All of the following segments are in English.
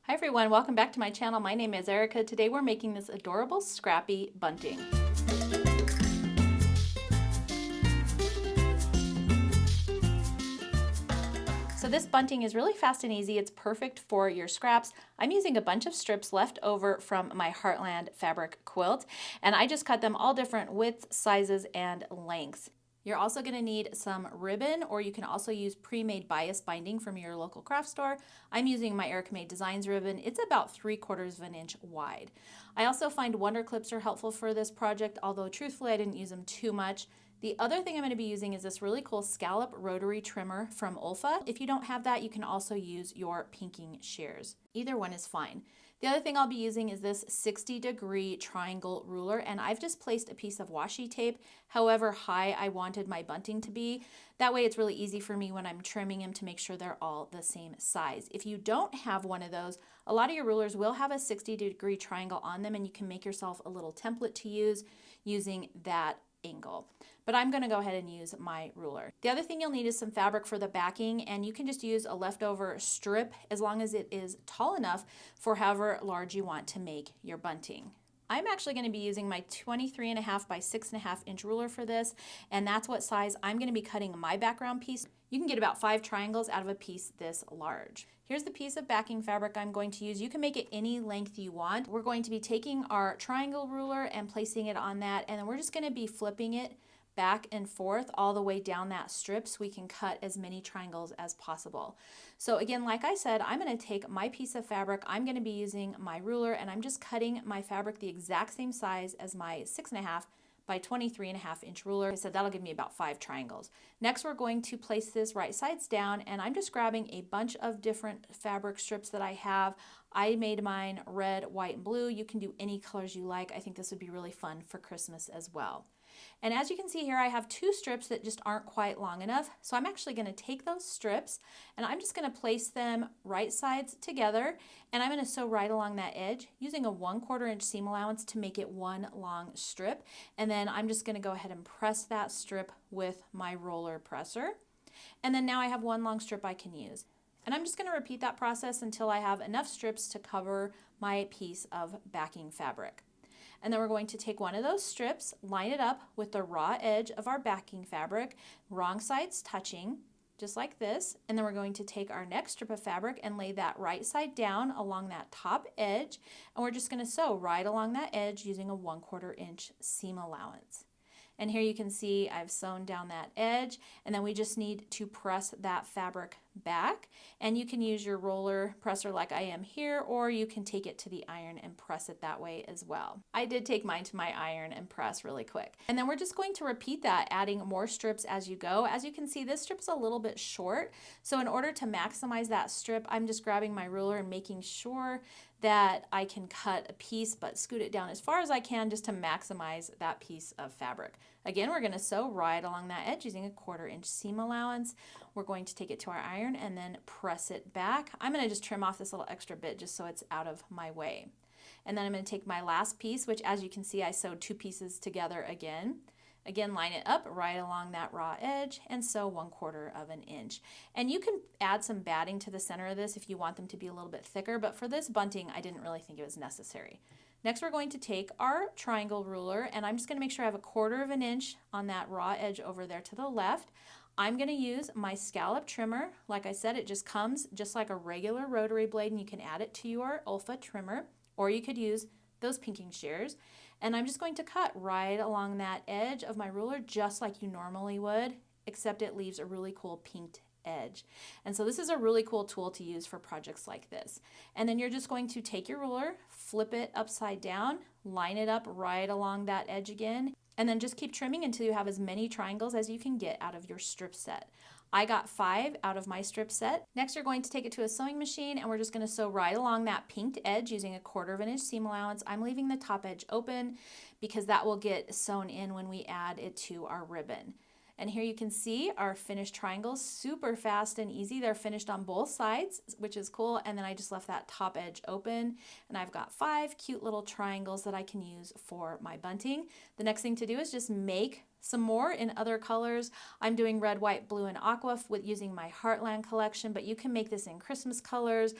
Hi everyone, welcome back to my channel. My name is Erica. Today we're making this adorable scrappy bunting. So this bunting is really fast and easy. It's perfect for your scraps. I'm using a bunch of strips left over from my Heartland fabric quilt, and I just cut them all different widths, sizes, and lengths. You're also going to need some ribbon, or you can also use pre-made bias binding from your local craft store. I'm using my Erica Made Designs ribbon. It's about 3/4 of an inch wide. I also find wonder clips are helpful for this project, although truthfully I didn't use them too much. The other thing I'm going to be using is this really cool scallop rotary trimmer from Olfa. If you don't have that, you can also use your pinking shears. Either one is fine. The other thing I'll be using is this 60-degree triangle ruler, and I've just placed a piece of washi tape however high I wanted my bunting to be. That way it's really easy for me when I'm trimming them to make sure they're all the same size. If you don't have one of those, a lot of your rulers will have a 60-degree triangle on them, and you can make yourself a little template to use using that angle. But I'm going to go ahead and use my ruler. The other thing you'll need is some fabric for the backing, and you can just use a leftover strip as long as it is tall enough for however large you want to make your bunting. I'm actually going to be using my 23.5 by 6.5 inch ruler for this, and that's what size I'm going to be cutting my background piece. You can get about 5 triangles out of a piece this large. Here's the piece of backing fabric I'm going to use. You can make it any length you want. We're going to be taking our triangle ruler and placing it on that, and then we're just going to be flipping it back and forth all the way down that strip so we can cut as many triangles as possible. So again, like I said, I'm going to take my piece of fabric, I'm going to be using my ruler, and I'm just cutting my fabric the exact same size as my 6.5 by 23.5 inch ruler. I said that'll give me about 5 triangles. Next, we're going to place this right sides down, and I'm just grabbing a bunch of different fabric strips that I have. I made mine red, white, and blue. You can do any colors you like. I think this would be really fun for Christmas as well. And as you can see here, I have 2 strips that just aren't quite long enough. So I'm actually going to take those strips and I'm just going to place them right sides together, and I'm going to sew right along that edge using a 1/4 inch seam allowance to make it one long strip. And then I'm just going to go ahead and press that strip with my roller presser. And then now I have one long strip I can use. And I'm just going to repeat that process until I have enough strips to cover my piece of backing fabric. And then we're going to take one of those strips, line it up with the raw edge of our backing fabric, wrong sides touching, just like this. And then we're going to take our next strip of fabric and lay that right side down along that top edge. And we're just going to sew right along that edge using a 1/4 inch seam allowance. And here you can see I've sewn down that edge, and then we just need to press that fabric back. And you can use your roller presser like I am here, or you can take it to the iron and press it that way as well. I did take mine to my iron and press really quick. And then we're just going to repeat that, adding more strips as you go. As you can see, this strip's a little bit short. So in order to maximize that strip, I'm just grabbing my ruler and making sure that I can cut a piece but scoot it down as far as I can just to maximize that piece of fabric. Again, we're going to sew right along that edge using a 1/4 inch seam allowance. We're going to take it to our iron and then press it back. I'm going to just trim off this little extra bit just so it's out of my way. And then I'm going to take my last piece, which as you can see I sewed 2 pieces together again. Again, line it up right along that raw edge and sew 1/4 of an inch. And you can add some batting to the center of this if you want them to be a little bit thicker, but for this bunting, I didn't really think it was necessary. Next, we're going to take our triangle ruler, and I'm just going to make sure I have a 1/4 of an inch on that raw edge over there to the left. I'm going to use my scallop trimmer. Like I said, it just comes just like a regular rotary blade, and you can add it to your Olfa trimmer, or you could use those pinking shears. And I'm just going to cut right along that edge of my ruler just like you normally would, except it leaves a really cool pinked edge. And so this is a really cool tool to use for projects like this. And then you're just going to take your ruler, flip it upside down, line it up right along that edge again, and then just keep trimming until you have as many triangles as you can get out of your strip set. I got 5 out of my strip set. Next, you're going to take it to a sewing machine, and we're just going to sew right along that pinked edge using a 1/4 of an inch seam allowance. I'm leaving the top edge open because that will get sewn in when we add it to our ribbon. And here you can see our finished triangles, super fast and easy. They're finished on both sides, which is cool. And then I just left that top edge open, and I've got 5 cute little triangles that I can use for my bunting. The next thing to do is just make some more in other colors. I'm doing red, white, blue, and aqua with using my Heartland collection, but you can make this in Christmas colors.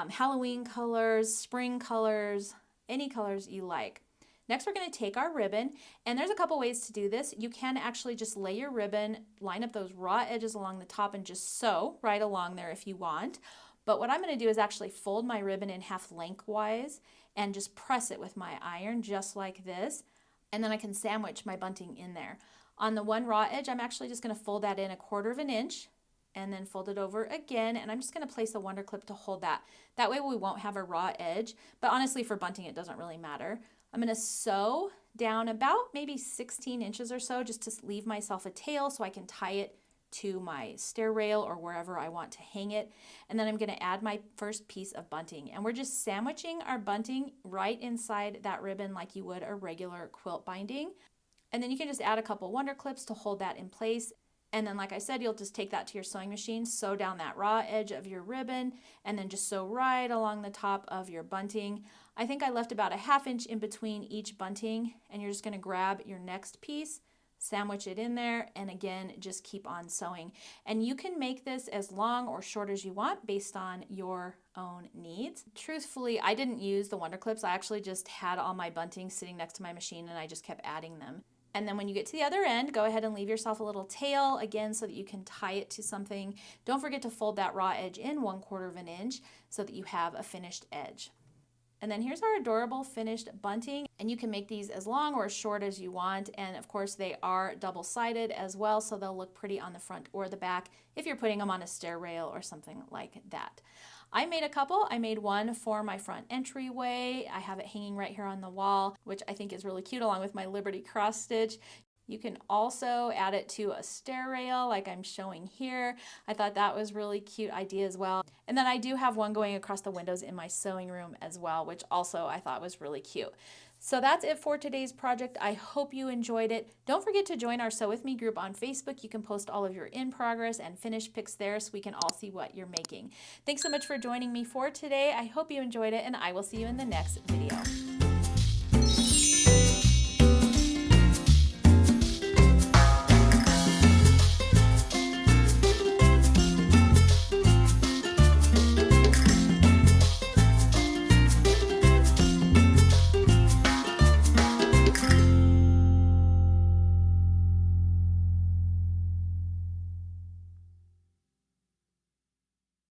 Halloween colors, spring colors, any colors you like. Next, we're going to take our ribbon, and there's a couple ways to do this. You can actually just lay your ribbon, line up those raw edges along the top, and just sew right along there if you want. But what I'm going to do is actually fold my ribbon in half lengthwise and just press it with my iron just like this. And then I can sandwich my bunting in there. On the one raw edge, I'm actually just going to fold that in 1/4 inch and then fold it over again. And I'm just going to place a wonder clip to hold that. That way we won't have a raw edge. But honestly, for bunting, it doesn't really matter. I'm going to sew down about maybe 16 inches or so just to leave myself a tail so I can tie it to my stair rail or wherever I want to hang it. And then I'm going to add my first piece of bunting. And we're just sandwiching our bunting right inside that ribbon like you would a regular quilt binding. And then you can just add a couple wonder clips to hold that in place. And then, like I said, you'll just take that to your sewing machine, sew down that raw edge of your ribbon, and then just sew right along the top of your bunting. I think I left about a 1/2 inch in between each bunting, and you're just going to grab your next piece, sandwich it in there, and again, just keep on sewing. And you can make this as long or short as you want based on your own needs. Truthfully, I didn't use the wonder clips. I actually just had all my bunting sitting next to my machine, and I just kept adding them. And then when you get to the other end, go ahead and leave yourself a little tail again so that you can tie it to something. Don't forget to fold that raw edge in 1/4 inch so that you have a finished edge. And then here's our adorable finished bunting, and you can make these as long or as short as you want. And of course they are double-sided as well, so they'll look pretty on the front or the back if you're putting them on a stair rail or something like that. I made a couple. I made one for my front entryway. I have it hanging right here on the wall, which I think is really cute, along with my Liberty cross stitch. You can also add it to a stair rail like I'm showing here. I thought that was really cute idea as well. And then I do have one going across the windows in my sewing room as well, which also I thought was really cute. So that's it for today's project. I hope you enjoyed it. Don't forget to join our Sew With Me group on Facebook. You can post all of your in progress and finished pics there so we can all see what you're making. Thanks so much for joining me for today. I hope you enjoyed it, and I will see you in the next video.